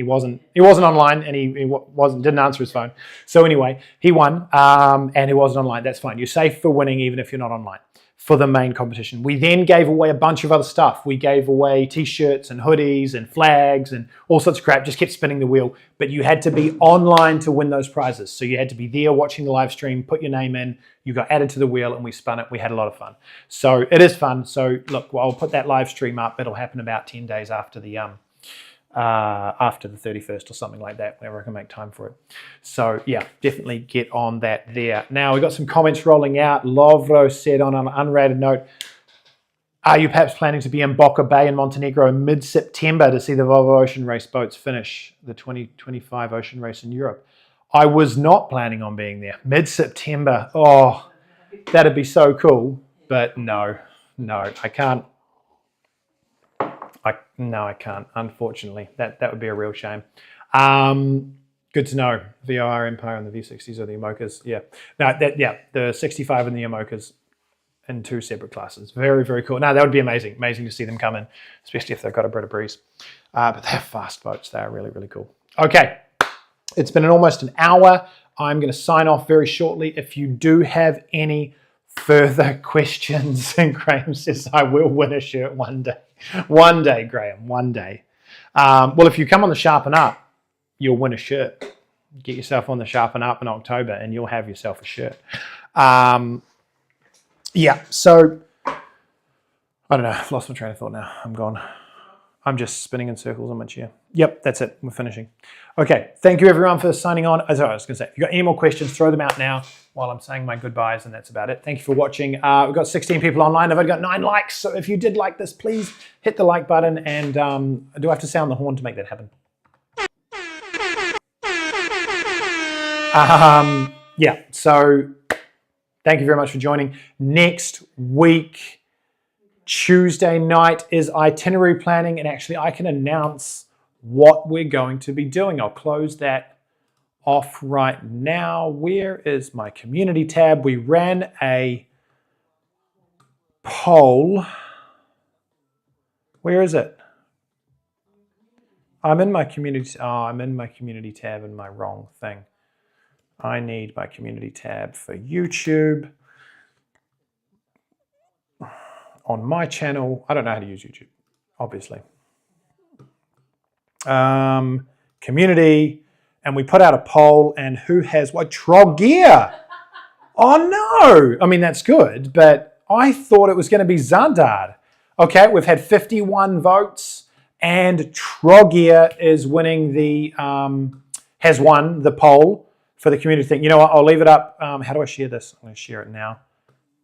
online, and he didn't answer his phone. So anyway, he won, and he wasn't online. That's fine. You're safe for winning even if you're not online for the main competition. We then gave away a bunch of other stuff. We gave away t-shirts and hoodies and flags and all sorts of crap, just kept spinning the wheel. But you had to be online to win those prizes. So you had to be there watching the live stream, put your name in, you got added to the wheel, and we spun it. We had a lot of fun. So it is fun. So look, I'll put that live stream up. It'll happen about 10 days after the 31st or something like that, whenever I can make time for it. So yeah, definitely get on that there. Now we've got some comments rolling out. Lovro said on an unrated note, are you perhaps planning to be in Boca Bay in Montenegro in mid-September to see the Volvo Ocean Race boats finish the 2025 Ocean Race in Europe? I was not planning on being there. Mid-September, oh, that'd be so cool. But no, I can't. I can't, unfortunately. That would be a real shame. Good to know. VOR Empire and the V60s or the Imokas. Yeah. The 65 and the Imokas in 2 separate classes. Very, very cool. No, that would be amazing. Amazing to see them come in, especially if they've got a Brita Breeze. But they're fast boats. They are really, really cool. Okay. It's been almost an hour. I'm going to sign off very shortly. If you do have any further questions, and Graham says, I will win a shirt one day. One day, Graham, one day. Well, if you come on the Sharpen Up, you'll win a shirt. Get yourself on the Sharpen Up in October and you'll have yourself a shirt. Yeah, so, I don't know. I've lost my train of thought now. I'm gone. I'm just spinning in circles on my chair. Yep, that's it. We're finishing. Okay, thank you everyone for signing on. As I was going to say, if you've got any more questions, throw them out now while I'm saying my goodbyes, and that's about it. Thank you for watching. We've got 16 people online. I've only got 9 likes, so if you did like this, please hit the like button, and I do have to sound the horn to make that happen. Yeah, so thank you very much for joining. Next week, Tuesday night is itinerary planning, and actually I can announce what we're going to be doing. I'll close that off right now. Where is my community tab? We ran a poll. Where is it? I'm in my community. Oh, I'm in my community tab in my wrong thing. I need my community tab for YouTube. On my channel, I don't know how to use YouTube, obviously. Community, and we put out a poll, and who has what? Trogear. Oh no! I mean, that's good, but I thought it was going to be Zandar. Okay, we've had 51 votes, and Trogear is winning the, has won the poll for the community thing. You know what? I'll leave it up. How do I share this? I'm going to share it now.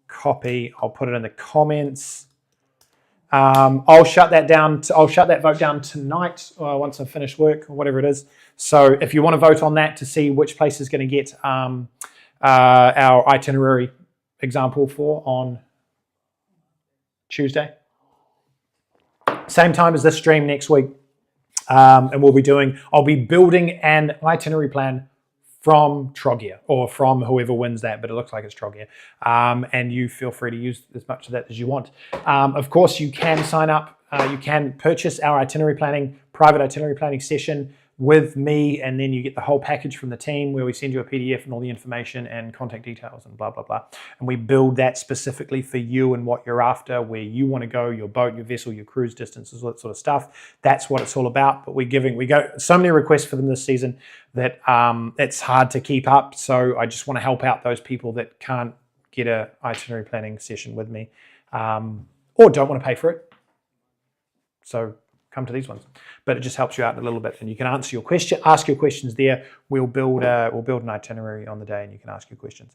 Copy. I'll put it in the comments. I'll shut that down. I'll shut that vote down tonight once I've finished work or whatever it is. So if you want to vote on that to see which place is going to get our itinerary example for on Tuesday, same time as this stream next week, and I'll be building an itinerary plan from Trogir or from whoever wins that, but it looks like it's Trogir. And you feel free to use as much of that as you want. Of course, you can sign up. You can purchase our private itinerary planning session with me, and then you get the whole package from the team where we send you a PDF and all the information and contact details and blah, blah, blah. And we build that specifically for you and what you're after, where you want to go, your boat, your vessel, your cruise distances, all that sort of stuff. That's what it's all about. But we got so many requests for them this season that it's hard to keep up. So I just want to help out those people that can't get a itinerary planning session with me or don't want to pay for it. So come to these ones, but it just helps you out a little bit, and you can ask your questions there. We'll build an itinerary on the day, and you can ask your questions.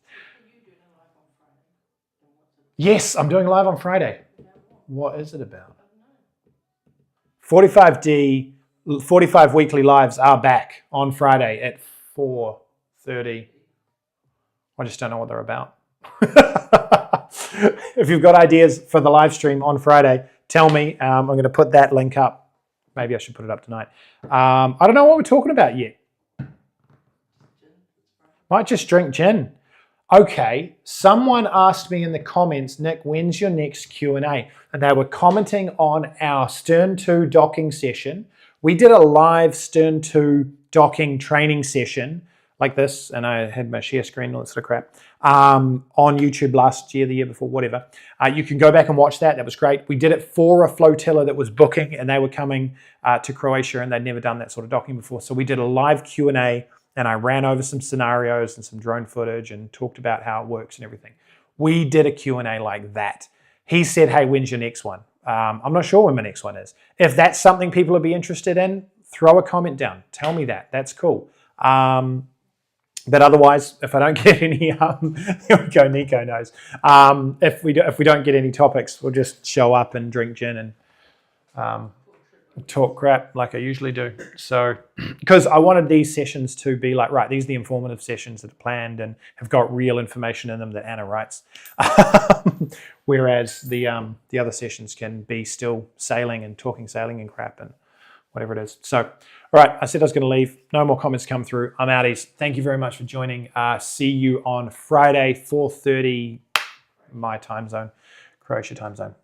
Yes, I'm doing live on Friday. What is it about? 45 weekly lives are back on Friday at 4:30. I just don't know what they're about. If you've got ideas for the live stream on Friday, tell me. I'm going to put that link up. Maybe I should put it up tonight. I don't know what we're talking about yet. Might just drink gin. Okay, someone asked me in the comments, Nick, when's your next Q&A? And they were commenting on our Stern 2 docking session. We did a live Stern 2 docking training session like this, and I had my share screen and all that sort of crap, on YouTube last year, the year before, whatever. You can go back and watch that. That was great. We did it for a flotilla that was booking, and they were coming to Croatia, and they'd never done that sort of docking before. So we did a live Q&A, and I ran over some scenarios and some drone footage and talked about how it works and everything. We did a Q&A like that. He said, hey, when's your next one? I'm not sure when my next one is. If that's something people would be interested in, throw a comment down. Tell me that. That's cool. But otherwise, if I don't get any, here we go, Nico knows. If we don't get any topics, we'll just show up and drink gin and talk crap like I usually do. So, because I wanted these sessions to be like, right, these are the informative sessions that are planned and have got real information in them that Anna writes. Whereas the other sessions can be still sailing and talking sailing and crap and whatever it is. So, all right, I said I was going to leave. No more comments come through. I'm outies. Thank you very much for joining. See you on Friday, 4:30 my time zone, Croatia time zone.